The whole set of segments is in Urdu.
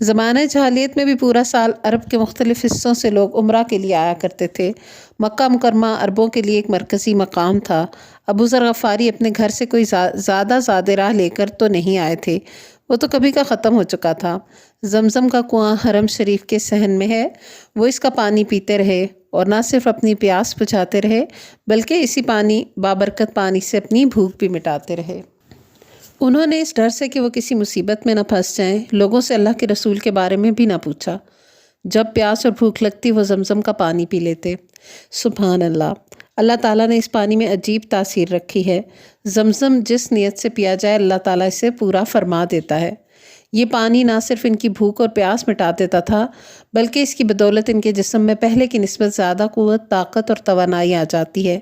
زمانہ جاہلیت میں بھی پورا سال عرب کے مختلف حصوں سے لوگ عمرہ کے لیے آیا کرتے تھے۔ مکہ مکرمہ عربوں کے لیے ایک مرکزی مقام تھا۔ ابو ذر غفاری اپنے گھر سے کوئی زیادہ راہ لے کر تو نہیں آئے تھے، وہ تو کبھی کا ختم ہو چکا تھا۔ زمزم کا کنواں حرم شریف کے صحن میں ہے، وہ اس کا پانی پیتے رہے اور نہ صرف اپنی پیاس بجھاتے رہے بلکہ اسی بابرکت پانی سے اپنی بھوک بھی مٹاتے رہے۔ انہوں نے اس ڈر سے کہ وہ کسی مصیبت میں نہ پھنس جائیں لوگوں سے اللہ کے رسول کے بارے میں بھی نہ پوچھا۔ جب پیاس اور بھوک لگتی وہ زمزم کا پانی پی لیتے۔ سبحان اللہ، اللہ تعالیٰ نے اس پانی میں عجیب تاثیر رکھی ہے۔ زمزم جس نیت سے پیا جائے اللہ تعالیٰ اسے پورا فرما دیتا ہے۔ یہ پانی نہ صرف ان کی بھوک اور پیاس مٹا دیتا تھا بلکہ اس کی بدولت ان کے جسم میں پہلے کی نسبت زیادہ قوت، طاقت اور توانائی آ جاتی ہے۔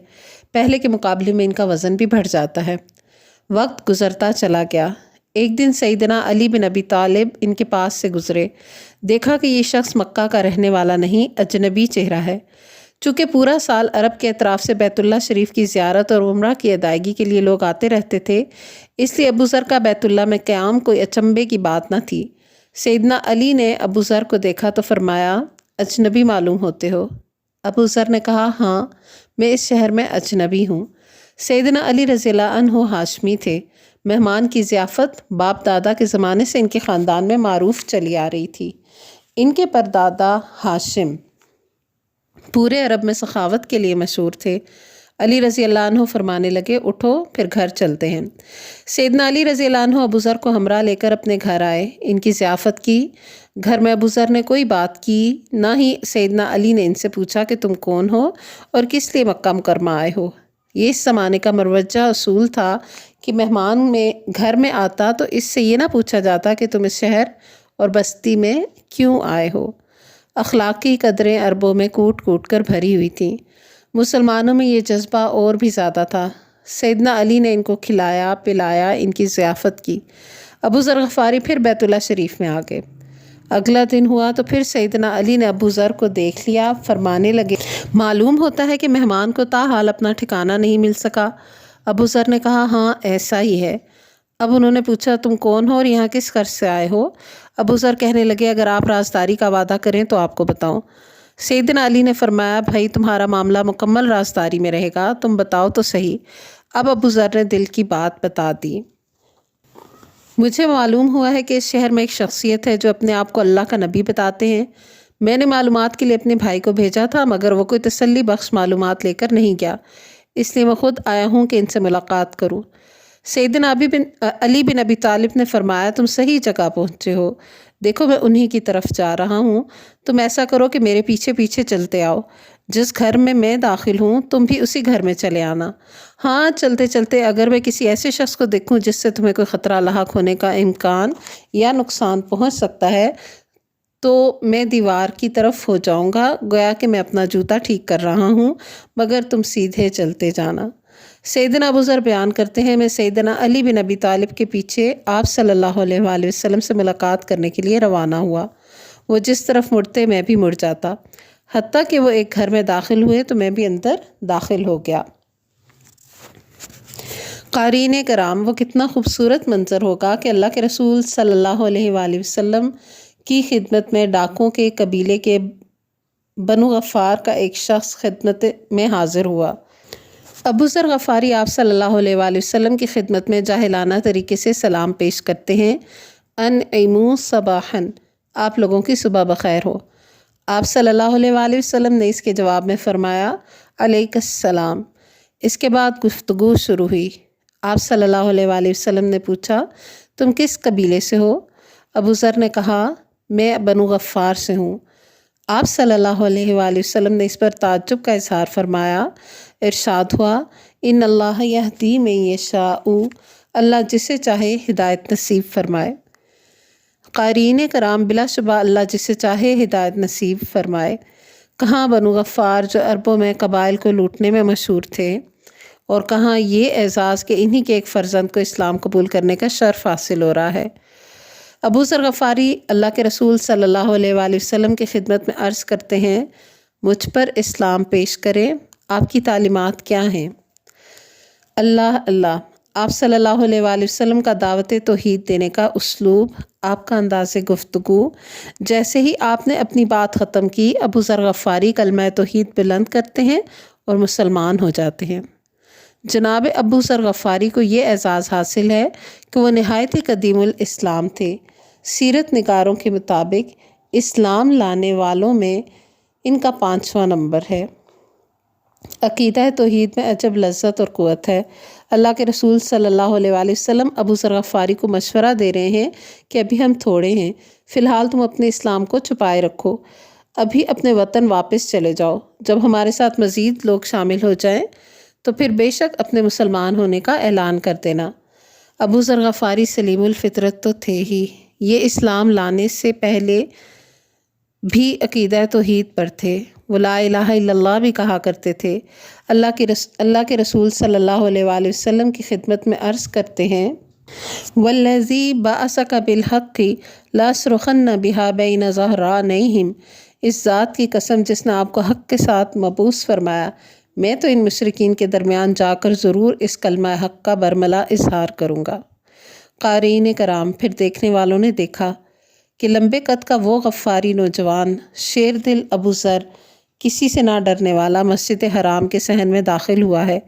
پہلے کے مقابلے میں ان کا وزن بھی بڑھ جاتا ہے۔ وقت گزرتا چلا گیا۔ ایک دن سیدنا علی بن ابی طالب ان کے پاس سے گزرے۔ دیکھا کہ یہ شخص مکہ کا رہنے والا نہیں، اجنبی چہرہ ہے۔ چونکہ پورا سال عرب کے اطراف سے بیت اللہ شریف کی زیارت اور عمرہ کی ادائیگی کے لیے لوگ آتے رہتے تھے، اس لیے ابو ذر کا بیت اللہ میں قیام کوئی اچنبے کی بات نہ تھی۔ سیدنا علی نے ابو ذر کو دیکھا تو فرمایا، اجنبی معلوم ہوتے ہو؟ ابو ذر نے کہا، ہاں، میں اس شہر میں اجنبی ہوں۔ سیدنا علی رضی اللہ عنہ ہاشمی تھے۔ مہمان کی ضیافت باپ دادا کے زمانے سے ان کے خاندان میں معروف چلی آ رہی تھی۔ ان کے پردادا ہاشم پورے عرب میں سخاوت کے لیے مشہور تھے۔ علی رضی اللہ عنہ فرمانے لگے، اٹھو پھر گھر چلتے ہیں۔ سیدنا علی رضی اللہ عنہ ابو ذر کو ہمراہ لے کر اپنے گھر آئے، ان کی ضیافت کی۔ گھر میں ابو ذر نے کوئی بات کی نہ ہی سیدنا علی نے ان سے پوچھا کہ تم کون ہو اور کس لیے مکہ مکرمہ آئے ہو۔ یہ اس زمانے کا مروجہ اصول تھا کہ مہمان میں گھر میں آتا تو اس سے یہ نہ پوچھا جاتا کہ تم اس شہر اور بستی میں کیوں آئے ہو۔ اخلاقی قدریں عربوں میں کوٹ کوٹ کر بھری ہوئی تھیں۔ مسلمانوں میں یہ جذبہ اور بھی زیادہ تھا۔ سیدنا علی نے ان کو کھلایا پلایا، ان کی ضیافت کی۔ ابو ذر غفاری پھر بیت اللہ شریف میں آ گئے۔ اگلا دن ہوا تو پھر سیدنا علی نے ابو ذر کو دیکھ لیا، فرمانے لگے، معلوم ہوتا ہے کہ مہمان کو تاحال اپنا ٹھکانہ نہیں مل سکا۔ ابو ذر نے کہا، ہاں ایسا ہی ہے۔ اب انہوں نے پوچھا، تم کون ہو اور یہاں کس غرض سے آئے ہو؟ ابو ذر کہنے لگے، اگر آپ رازداری کا وعدہ کریں تو آپ کو بتاؤں۔ سیدنا علی نے فرمایا، بھائی تمہارا معاملہ مکمل رازداری میں رہے گا، تم بتاؤ تو صحیح۔ اب ابو ذر نے دل کی بات بتا دی۔ مجھے معلوم ہوا ہے کہ اس شہر میں ایک شخصیت ہے جو اپنے آپ کو اللہ کا نبی بتاتے ہیں۔ میں نے معلومات کے لیے اپنے بھائی کو بھیجا تھا مگر وہ کوئی تسلی بخش معلومات لے کر نہیں گیا، اس لیے میں خود آیا ہوں کہ ان سے ملاقات کروں۔ سیدنا علی بن ابی طالب نے فرمایا، تم صحیح جگہ پہنچے ہو، دیکھو میں انہی کی طرف جا رہا ہوں، تم ایسا کرو کہ میرے پیچھے پیچھے چلتے آؤ، جس گھر میں داخل ہوں تم بھی اسی گھر میں چلے آنا۔ ہاں چلتے چلتے اگر میں کسی ایسے شخص کو دیکھوں جس سے تمہیں کوئی خطرہ لاحق ہونے کا امکان یا نقصان پہنچ سکتا ہے تو میں دیوار کی طرف ہو جاؤں گا، گویا کہ میں اپنا جوتا ٹھیک کر رہا ہوں، مگر تم سیدھے چلتے جانا۔ سیدنا ابو ذر بیان کرتے ہیں، میں سیدنا علی بن ابی طالب کے پیچھے آپ صلی اللہ علیہ وآلہ وسلم سے ملاقات کرنے کے لیے روانہ ہوا۔ وہ جس طرف مڑتے میں بھی مڑ جاتا، حتیٰ کہ وہ ایک گھر میں داخل ہوئے تو میں بھی اندر داخل ہو گیا۔ قارئین کرام، وہ کتنا خوبصورت منظر ہوگا کہ اللہ کے رسول صلی اللہ علیہ وآلہ وسلم کی خدمت میں ڈاکوں کے قبیلے کے بنو غفار کا ایک شخص خدمت میں حاضر ہوا۔ ابو ذر غفاری آپ صلی اللہ علیہ وآلہ وسلم کی خدمت میں جاہلانہ طریقے سے سلام پیش کرتے ہیں، انعموا صباحاً، آپ لوگوں کی صبح بخیر ہو۔ آپ صلی اللہ علیہ وآلہ وسلم نے اس کے جواب میں فرمایا، علیک السلام۔ اس کے بعد گفتگو شروع ہوئی۔ آپ صلی اللہ علیہ وآلہ وسلم نے پوچھا، تم کس قبیلے سے ہو؟ ابو ذر نے کہا، میں بنو غفار سے ہوں۔ آپ صلی اللہ علیہ وآلہ وسلم نے اس پر تعجب کا اظہار فرمایا۔ ارشاد ہوا، ان اللہ یہدی من یشاء، اللہ جسے چاہے ہدایت نصیب فرمائے۔ قارئین کرام، بلا شبہ اللہ جسے چاہے ہدایت نصیب فرمائے۔ کہاں بنو غفار جو عربوں میں قبائل کو لوٹنے میں مشہور تھے، اور کہاں یہ اعزاز کہ انہی کے ایک فرزند کو اسلام قبول کرنے کا شرف حاصل ہو رہا ہے۔ ابو ذر غفاری اللہ کے رسول صلی اللہ علیہ وآلہ وسلم کی خدمت میں عرض کرتے ہیں، مجھ پر اسلام پیش کریں، آپ کی تعلیمات کیا ہیں؟ اللہ اللہ، آپ صلی اللہ علیہ وآلہ وسلم کا دعوت توحید دینے کا اسلوب، آپ کا انداز گفتگو، جیسے ہی آپ نے اپنی بات ختم کی ابو ذر غفاری کلمہ توحید بلند کرتے ہیں اور مسلمان ہو جاتے ہیں۔ جناب ابو ذر غفاری کو یہ اعزاز حاصل ہے کہ وہ نہایت ہی قدیم الاسلام تھے۔ سیرت نگاروں کے مطابق اسلام لانے والوں میں ان کا 5واں نمبر ہے۔ عقیدہ توحید میں عجب لذت اور قوت ہے۔ اللہ کے رسول صلی اللہ علیہ وآلہ وسلم ابو ذر غفاری کو مشورہ دے رہے ہیں کہ ابھی ہم تھوڑے ہیں، فی الحال تم اپنے اسلام کو چھپائے رکھو، ابھی اپنے وطن واپس چلے جاؤ، جب ہمارے ساتھ مزید لوگ شامل ہو جائیں تو پھر بے شک اپنے مسلمان ہونے کا اعلان کر دینا۔ ابو ذر غفاری سلیم الفطرت تو تھے ہی، یہ اسلام لانے سے پہلے بھی عقیدہ توحید پر تھے۔ وہ لا الہ الا اللہ بھی کہا کرتے تھے۔ اللہ کے رسول صلی اللہ علیہ وآلہ وسلم کی خدمت میں عرض کرتے ہیں والذی بعثک بالحق لأصرخن بہا بین ظہرانیہم، اس ذات کی قسم جس نے آپ کو حق کے ساتھ مبعوث فرمایا، میں تو ان مشرکین کے درمیان جا کر ضرور اس کلمہ حق کا برملا اظہار کروں گا۔ قارئین کرام، پھر دیکھنے والوں نے دیکھا کہ لمبے قد کا وہ غفاری نوجوان، شیر دل ابو ذر، کسی سے نہ ڈرنے والا، مسجد حرام کے صحن میں داخل ہوا ہے۔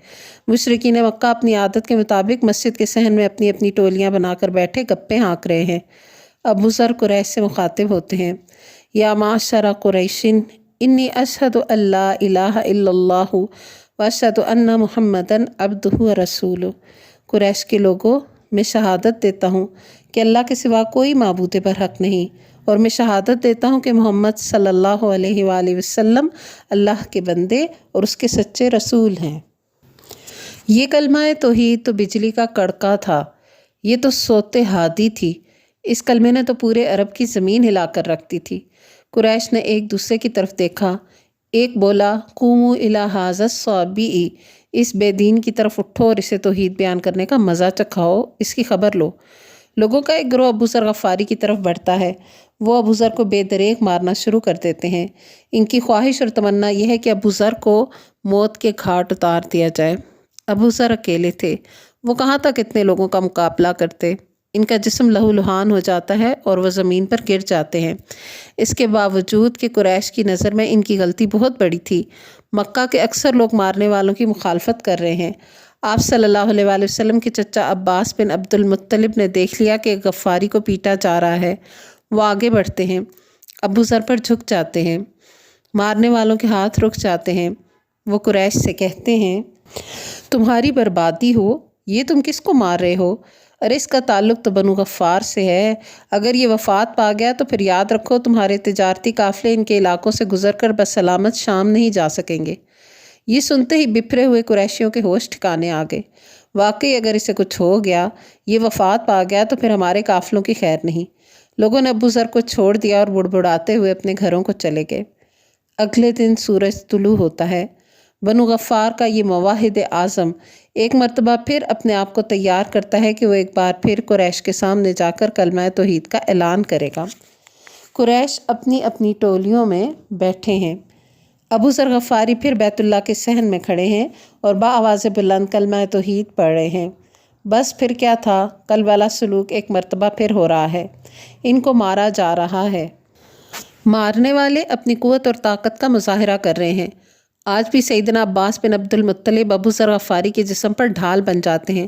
مشرکین مکہ اپنی عادت کے مطابق مسجد کے صحن میں اپنی اپنی ٹولیاں بنا کر بیٹھے گپیں ہانک رہے ہیں۔ ابو ذر قریش سے مخاطب ہوتے ہیں، یا معشر قریش انی اشہد ان لا الہ الا اللہ واشہد ان محمدًا عبدہ ورسولہ۔ قریش کے لوگوں، میں شہادت دیتا ہوں کہ اللہ کے سوا کوئی معبود برحق نہیں، اور میں شہادت دیتا ہوں کہ محمد صلی اللہ علیہ وآلہ وسلم اللہ کے بندے اور اس کے سچے رسول ہیں۔ یہ کلمہ توحید تو بجلی کا کڑکا تھا، یہ تو صوت ہادی تھی، اس کلمے نے تو پورے عرب کی زمین ہلا کر رکھ دی تھی۔ قریش نے ایک دوسرے کی طرف دیکھا، ایک بولا قوموا الی ھذا الصابئ، اس بے دین کی طرف اٹھو اور اسے توحید بیان کرنے کا مزہ چکھاؤ، اس کی خبر لو۔ لوگوں کا ایک گروہ ابو ذر غفاری کی طرف بڑھتا ہے، وہ ابو ذر کو بے دریغ مارنا شروع کر دیتے ہیں۔ ان کی خواہش اور تمنا یہ ہے کہ ابو ذر کو موت کے گھاٹ اتار دیا جائے۔ ابو ذر اکیلے تھے، وہ کہاں تک اتنے لوگوں کا مقابلہ کرتے؟ ان کا جسم لہو لہان ہو جاتا ہے اور وہ زمین پر گر جاتے ہیں۔ اس کے باوجود کہ قریش کی نظر میں ان کی غلطی بہت بڑی تھی، مکہ کے اکثر لوگ مارنے والوں کی مخالفت کر رہے ہیں۔ آپ صلی اللہ علیہ وآلہ وسلم کے چچا عباس بن عبد المطلب نے دیکھ لیا کہ غفاری کو پیٹا جا رہا ہے، وہ آگے بڑھتے ہیں، ابو ذر پر جھک جاتے ہیں، مارنے والوں کے ہاتھ رک جاتے ہیں۔ وہ قریش سے کہتے ہیں، تمہاری بربادی ہو، یہ تم کس کو مار رہے ہو؟ ارے اس کا تعلق تو بنو غفار سے ہے، اگر یہ وفات پا گیا تو پھر یاد رکھو تمہارے تجارتی قافلے ان کے علاقوں سے گزر کر بسلامت شام نہیں جا سکیں گے۔ یہ سنتے ہی بپھرے ہوئے قریشیوں کے ہوش ٹھکانے آ گئے۔ واقعی اگر اسے کچھ ہو گیا، یہ وفات پا گیا تو پھر ہمارے قافلوں کی خیر نہیں۔ لوگوں نے ابو ذر کو چھوڑ دیا اور بڑبڑاتے ہوئے اپنے گھروں کو چلے گئے۔ اگلے دن سورج طلوع ہوتا ہے۔ بنو غفار کا یہ موحد اعظم ایک مرتبہ پھر اپنے آپ کو تیار کرتا ہے کہ وہ ایک بار پھر قریش کے سامنے جا کر کلمہ توحید کا اعلان کرے گا۔ قریش اپنی اپنی ٹولیوں میں بیٹھے ہیں۔ ابو ذر غفاری پھر بیت اللہ کے صحن میں کھڑے ہیں اور بآواز بلند کلمہ توحید پڑھ رہے ہیں۔ بس پھر کیا تھا، کل والا سلوک ایک مرتبہ پھر ہو رہا ہے، ان کو مارا جا رہا ہے۔ مارنے والے اپنی قوت اور طاقت کا مظاہرہ کر رہے ہیں۔ آج بھی سیدنا عباس بن عبد المطلب ابو ذر غفاری کے جسم پر ڈھال بن جاتے ہیں۔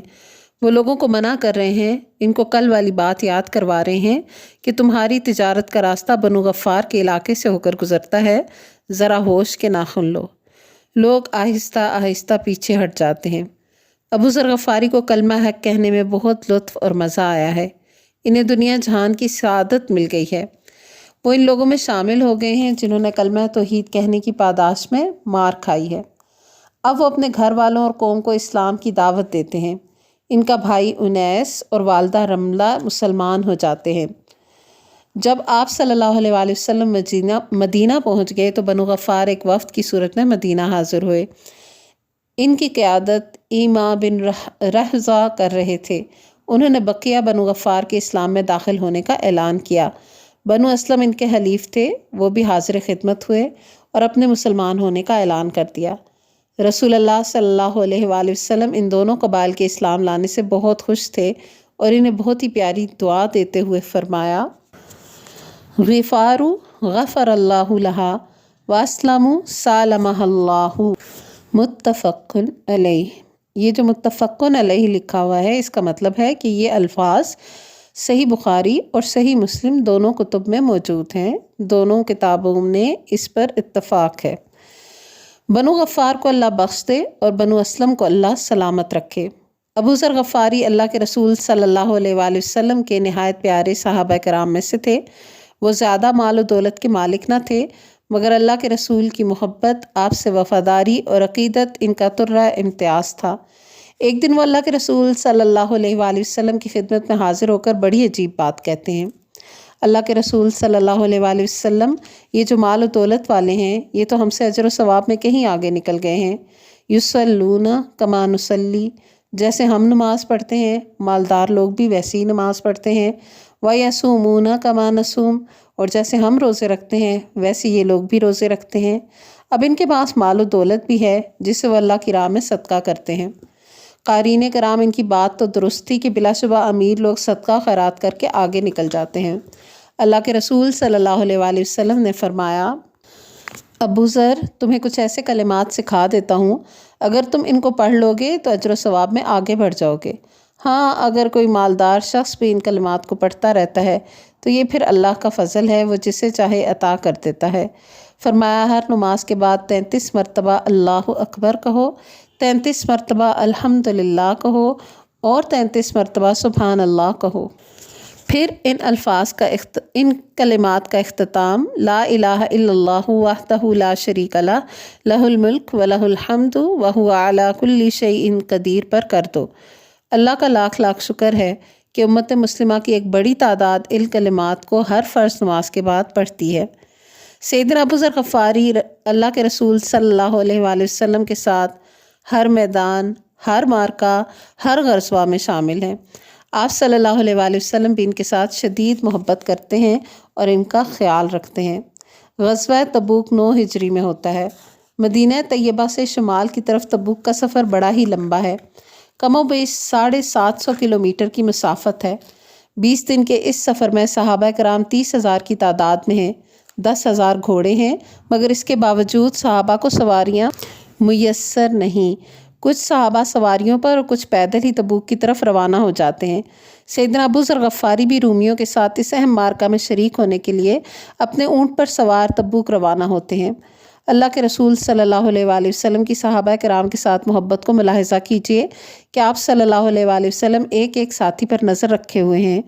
وہ لوگوں کو منع کر رہے ہیں، ان کو کل والی بات یاد کروا رہے ہیں کہ تمہاری تجارت کا راستہ بنو غفار کے علاقے سے ہو کر گزرتا ہے، ذرا ہوش کے ناخن لو۔ لوگ آہستہ آہستہ پیچھے ہٹ جاتے ہیں۔ ابو ذر غفاری کو کلمہ حق کہنے میں بہت لطف اور مزہ آیا ہے، انہیں دنیا جہان کی سعادت مل گئی ہے۔ وہ ان لوگوں میں شامل ہو گئے ہیں جنہوں نے کلمہ توحید کہنے کی پاداش میں مار کھائی ہے۔ اب وہ اپنے گھر والوں اور قوم کو اسلام کی دعوت دیتے ہیں۔ ان کا بھائی انیس اور والدہ رملہ مسلمان ہو جاتے ہیں۔ جب آپ صلی اللہ علیہ وآلہ وسلم مدینہ پہنچ گئے تو بنو غفار ایک وفد کی صورت میں مدینہ حاضر ہوئے۔ ان کی قیادت ایما بن رحزہ کر رہے تھے۔ انہوں نے بقیہ بنو غفار کے اسلام میں داخل ہونے کا اعلان کیا۔ بنو اسلم ان کے حلیف تھے، وہ بھی حاضر خدمت ہوئے اور اپنے مسلمان ہونے کا اعلان کر دیا۔ رسول اللہ صلی اللہ علیہ وآلہ وسلم ان دونوں قبائل کے اسلام لانے سے بہت خوش تھے اور انہیں بہت ہی پیاری دعا دیتے ہوئے فرمایا، غفار غفر اللہ لہا واسلم سالمہ اللہ، متفق علیہ۔ یہ جو متفق علیہ لکھا ہوا ہے اس کا مطلب ہے کہ یہ الفاظ صحیح بخاری اور صحیح مسلم دونوں کتب میں موجود ہیں، دونوں کتابوں نے اس پر اتفاق ہے۔ بنو غفار کو اللہ بخش دے اور بنو اسلم کو اللہ سلامت رکھے۔ ابو ذر غفاری اللہ کے رسول صلی اللہ علیہ وآلہ وسلم کے نہایت پیارے صحابہ کرام میں سے تھے۔ وہ زیادہ مال و دولت کے مالک نہ تھے، مگر اللہ کے رسول کی محبت، آپ سے وفاداری اور عقیدت ان کا ترہ امتیاز تھا۔ ایک دن وہ اللہ کے رسول صلی اللہ علیہ وآلہ وسلم کی خدمت میں حاضر ہو کر بڑی عجیب بات کہتے ہیں۔ اللہ کے رسول صلی اللہ علیہ وآلہ وسلم، یہ جو مال و دولت والے ہیں یہ تو ہم سے اجر و ثواب میں کہیں آگے نکل گئے ہیں۔ یصلون کما نصلی، جیسے ہم نماز پڑھتے ہیں مالدار لوگ بھی ویسے ہی نماز پڑھتے ہیں۔ ویصومون کما نصوم، اور جیسے ہم روزے رکھتے ہیں ویسے یہ لوگ بھی روزے رکھتے ہیں۔ اب ان کے پاس مال و دولت بھی ہے جسے وہ اللہ کی راہ میں صدقہ کرتے ہیں۔ قارئین کرام، ان کی بات تو درست تھی کہ بلا شبہ امیر لوگ صدقہ خیرات کر کے آگے نکل جاتے ہیں۔ اللہ کے رسول صلی اللہ علیہ وآلہ وسلم نے فرمایا، ابو ذر، تمہیں کچھ ایسے کلمات سکھا دیتا ہوں، اگر تم ان کو پڑھ لو گے تو اجر و ثواب میں آگے بڑھ جاؤ گے۔ ہاں، اگر کوئی مالدار شخص بھی ان کلمات کو پڑھتا رہتا ہے تو یہ پھر اللہ کا فضل ہے، وہ جسے چاہے عطا کر دیتا ہے۔ فرمایا، ہر نماز کے بعد 33 مرتبہ اللہ اکبر کہو، 33 مرتبہ الحمدللہ کہو اور 33 مرتبہ سبحان اللہ کہو۔ پھر ان کلمات کا اختتام لا الہ الا اللہ وحدہ لا شریک لہ، لہ الملک و لہ الحمد وہو علی کل شیء قدیر پر کر دو۔ اللہ کا لاکھ لاکھ شکر ہے کہ امت مسلمہ کی ایک بڑی تعداد ان کلمات کو ہر فرض نماز کے بعد پڑھتی ہے۔ سیدنا ابو ذر غفاری اللہ کے رسول صلی اللہ علیہ وآلہ وسلم کے ساتھ ہر میدان، ہر معرکہ، ہر غزوہ میں شامل ہیں۔ آپ صلی اللہ علیہ وآلہ وسلم بھی ان کے ساتھ شدید محبت کرتے ہیں اور ان کا خیال رکھتے ہیں۔ غزوہ تبوک 9 ہجری میں ہوتا ہے۔ مدینہ طیبہ سے شمال کی طرف تبوک کا سفر بڑا ہی لمبا ہے، کم و بیش 750 کلومیٹر کی مسافت ہے۔ 20 دن کے اس سفر میں صحابہ کرام 30,000 کی تعداد میں ہیں، 10,000 گھوڑے ہیں، مگر اس کے باوجود صحابہ کو سواریاں میسر نہیں۔ کچھ صحابہ سواریوں پر اور کچھ پیدل ہی تبوک کی طرف روانہ ہو جاتے ہیں۔ سیدنا ابو ذر غفاری بھی رومیوں کے ساتھ اس اہم معرکہ میں شریک ہونے کے لیے اپنے اونٹ پر سوار تبوک روانہ ہوتے ہیں۔ اللہ کے رسول صلی اللہ علیہ وآلہ وسلم کی صحابہ کرام کے ساتھ محبت کو ملاحظہ کیجئے کہ آپ صلی اللہ علیہ وآلہ وسلم ایک ایک ساتھی پر نظر رکھے ہوئے ہیں،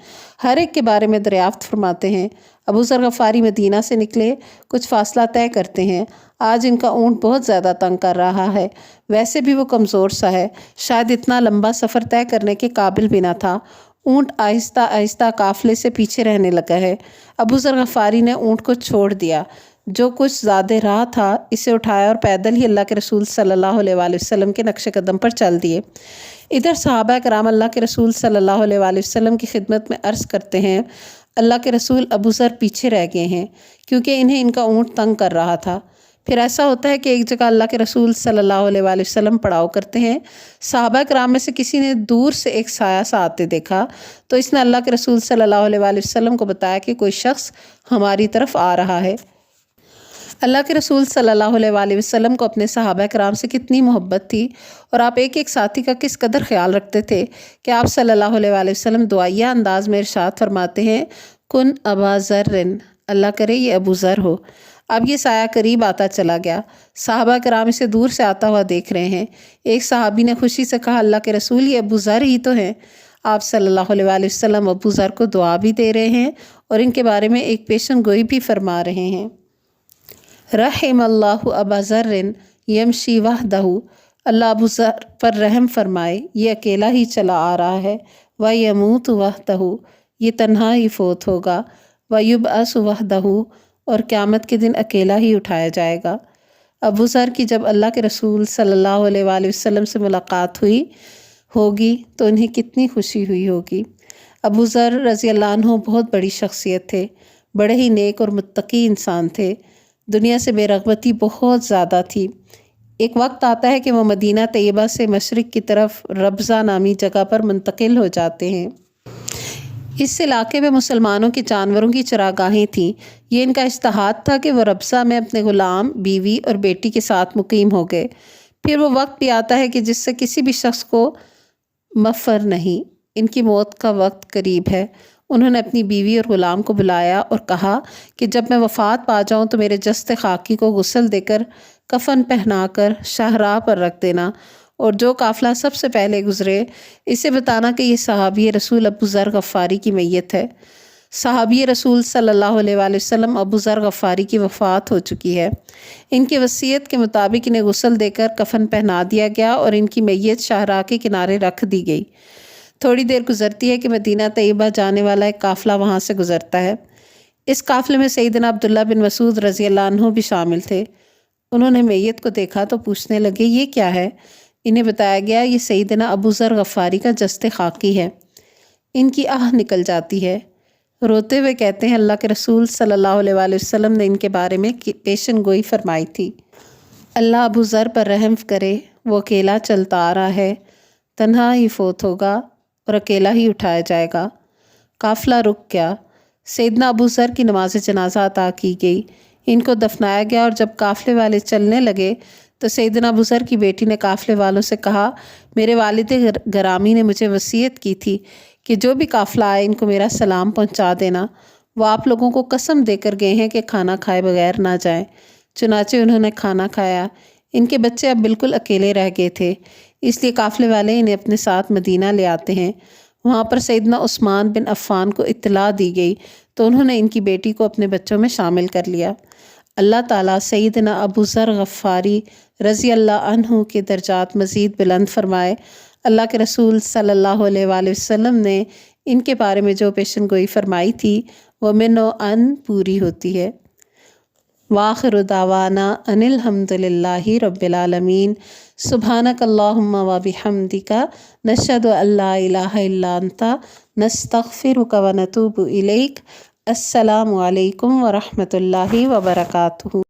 ہر ایک کے بارے میں دریافت فرماتے ہیں۔ ابو ذر غفاری مدینہ سے نکلے، کچھ فاصلہ طے کرتے ہیں۔ آج ان کا اونٹ بہت زیادہ تنگ کر رہا ہے، ویسے بھی وہ کمزور سا ہے، شاید اتنا لمبا سفر طے کرنے کے قابل بھی نہ تھا۔ اونٹ آہستہ آہستہ قافلے سے پیچھے رہنے لگا ہے۔ ابو ذر غفاری نے اونٹ کو چھوڑ دیا، جو کچھ زیادہ راہ تھا اسے اٹھایا اور پیدل ہی اللہ کے رسول صلی اللہ علیہ وآلہ وسلم کے نقش قدم پر چل دیے۔ ادھر صحابہ کرام اللہ کے رسول صلی اللہ علیہ وآلہ وسلم کی خدمت میں عرض کرتے ہیں، اللہ کے رسول، ابو ذر پیچھے رہ گئے ہیں کیونکہ انہیں ان کا اونٹ تنگ کر رہا تھا۔ پھر ایسا ہوتا ہے کہ ایک جگہ اللہ کے رسول صلی اللہ علیہ وآلہ وسلم پڑاؤ کرتے ہیں۔ صحابہ کرام میں سے کسی نے دور سے ایک سایہ سا آتے دیکھا تو اس نے اللہ کے رسول صلی اللہ علیہ وآلہ وسلم کو بتایا کہ کوئی شخص ہماری طرف آ رہا ہے۔ اللہ کے رسول صلی اللہ علیہ وآلہ وسلم کو اپنے صحابہ کرام سے کتنی محبت تھی اور آپ ایک ایک ساتھی کا کس قدر خیال رکھتے تھے کہ آپ صلی اللہ علیہ وآلہ وسلم دعائیہ انداز میں ارشاد فرماتے ہیں، کن ابا ذر، اللہ کرے یہ ابو ذر ہو۔ اب یہ سایہ قریب آتا چلا گیا، صحابہ کرام اسے دور سے آتا ہوا دیکھ رہے ہیں۔ ایک صحابی نے خوشی سے کہا، اللہ کے رسول، یہ ابو ذر ہی تو ہیں۔ آپ صلی اللہ علیہ وآلہ وسلم ابو ذر کو دعا بھی دے رہے ہیں اور ان کے بارے میں ایک پیشن گوئی بھی فرما رہے ہیں۔ رحم اللہ ابا ذر یمشی وحدہ، اللہ ابو ذر پر رحم فرمائے، یہ اکیلا ہی چلا آ رہا ہے۔ ویموت وحدہ، یہ تنہا ہی فوت ہوگا۔ ویبعث وحدہ، اور قیامت کے دن اکیلا ہی اٹھایا جائے گا۔ ابو ذر کی جب اللہ کے رسول صلی اللہ علیہ وآلہ وسلم سے ملاقات ہوئی ہوگی تو انہیں کتنی خوشی ہوئی ہوگی۔ ابو ذر رضی اللہ عنہ بہت بڑی شخصیت تھے، بڑے ہی نیک اور متقی انسان تھے۔ دنیا سے بے رغبتی بہت زیادہ تھی۔ ایک وقت آتا ہے کہ وہ مدینہ طیبہ سے مشرق کی طرف ربضہ نامی جگہ پر منتقل ہو جاتے ہیں۔ اس علاقے میں مسلمانوں کے جانوروں کی چراگاہیں تھیں۔ یہ ان کا اجتہاد تھا کہ وہ ربضہ میں اپنے غلام، بیوی اور بیٹی کے ساتھ مقیم ہو گئے۔ پھر وہ وقت بھی آتا ہے کہ جس سے کسی بھی شخص کو مفر نہیں۔ ان کی موت کا وقت قریب ہے۔ انہوں نے اپنی بیوی اور غلام کو بلایا اور کہا کہ جب میں وفات پا جاؤں تو میرے جسد خاکی کو غسل دے کر کفن پہنا کر شاہراہ پر رکھ دینا، اور جو قافلہ سب سے پہلے گزرے اسے بتانا کہ یہ صحابی رسول ابو ذر غفاری کی میت ہے۔ صحابی رسول صلی اللہ علیہ وآلہ وسلم ابو ذر غفاری کی وفات ہو چکی ہے۔ ان کی وصیت کے مطابق انہیں غسل دے کر کفن پہنا دیا گیا اور ان کی میت شاہراہ کے کنارے رکھ دی گئی۔ تھوڑی دیر گزرتی ہے کہ مدینہ طیبہ جانے والا ایک قافلہ وہاں سے گزرتا ہے۔ اس قافلے میں سیدنا عبداللہ بن مسعود رضی اللہ عنہ بھی شامل تھے۔ انہوں نے میت کو دیکھا تو پوچھنے لگے یہ کیا ہے؟ انہیں بتایا گیا یہ سیدنا ابو ذر غفاری کا جسد خاکی ہے۔ ان کی آہ نکل جاتی ہے۔ روتے ہوئے کہتے ہیں اللہ کے رسول صلی اللہ علیہ وآلہ وسلم نے ان کے بارے میں پیشن گوئی فرمائی تھی۔ اللہ ابو ذر پر رحم کرے، وہ اکیلا چلتا آ رہا ہے، تنہا ہی فوت ہوگا اور اکیلا ہی اٹھایا جائے گا۔ قافلہ رک گیا۔ سیدنا ابو ذر کی نماز جنازہ عطا کی گئی۔ ان کو دفنایا گیا، اور جب قافلے والے چلنے لگے تو سیدنا ابو ذر کی بیٹی نے قافلے والوں سے کہا میرے والد گرامی نے مجھے وصیت کی تھی کہ جو بھی قافلہ آئے ان کو میرا سلام پہنچا دینا۔ وہ آپ لوگوں کو قسم دے کر گئے ہیں کہ کھانا کھائے بغیر نہ جائیں۔ چنانچہ انہوں نے کھانا کھایا۔ ان کے بچے اب بالکل اکیلے رہ گئے تھے، اس لیے قافلے والے انہیں اپنے ساتھ مدینہ لے آتے ہیں۔ وہاں پر سیدنا عثمان بن عفان کو اطلاع دی گئی تو انہوں نے ان کی بیٹی کو اپنے بچوں میں شامل کر لیا۔ اللہ تعالیٰ سیدنا ابو ذر غفاری رضی اللہ عنہ کے درجات مزید بلند فرمائے۔ اللہ کے رسول صلی اللہ علیہ وآلہ وسلم نے ان کے بارے میں جو پیشن گوئی فرمائی تھی وہ من و ان پوری ہوتی ہے۔ وآخر دعوانا ان الحمد للہ رب العالمین۔ سبحانک اللہم و بحمدک، نشہد ان لا الہ الا انت، نستغفرک و نتوب الیک۔ السلام علیکم ورحمۃ اللہ وبرکاتہ۔